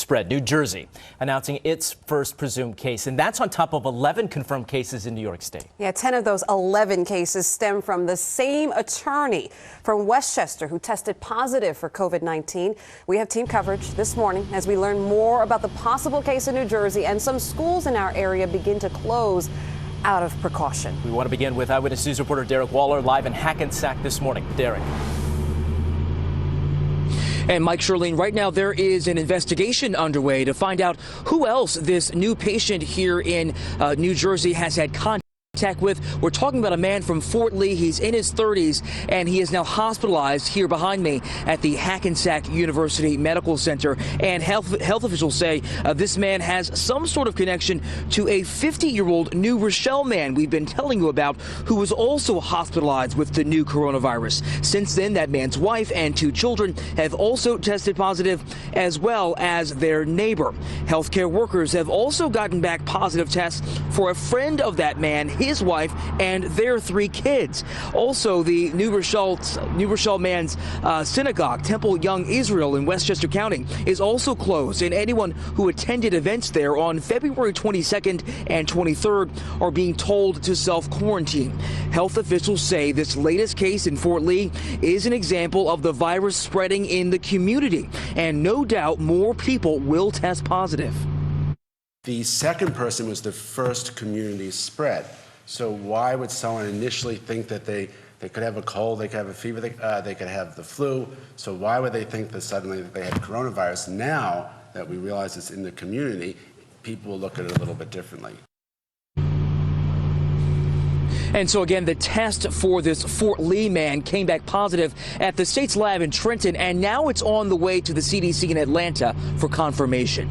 spread. New Jersey announcing its first presumed case, and that's on top of 11 confirmed cases in New York State. Yeah, 10 of those 11 cases stem from the same attorney from Westchester who tested positive for COVID-19. We have team coverage this morning as we learn more about the possible case in New Jersey and some schools in our area begin to close out of precaution. We want to begin with Eyewitness News reporter Derek Waller live in Hackensack this morning. Derek. And Mike, Shirlene, right now there is an investigation underway to find out who else this new patient here in New Jersey has had contact with. We're talking about a man from Fort Lee. He's in his 30s, and he is now hospitalized here behind me at the Hackensack University Medical Center. And health officials say this man has some sort of connection to a 50-year-old New Rochelle man we've been telling you about, who was also hospitalized with the new coronavirus. Since then, that man's wife and 2 children have also tested positive, as well as their neighbor. Healthcare workers have also gotten back positive tests for a friend of that man, his wife, and their 3 kids. Also, the New Rochelle man's synagogue, Temple Young Israel in Westchester County, is also closed, and anyone who attended events there on February 22nd and 23rd are being told to self-quarantine. Health officials say this latest case in Fort Lee is an example of the virus spreading in the community, and no doubt more people will test positive. The second person was the first community spread. So why would someone initially think that they could have a cold, they could have a fever, they could have the flu? So why would they think that suddenly they had coronavirus? Now that we realize it's in the community, people will look at it a little bit differently. And so again, the test for this Fort Lee man came back positive at the state's lab in Trenton, and now it's on the way to the CDC in Atlanta for confirmation.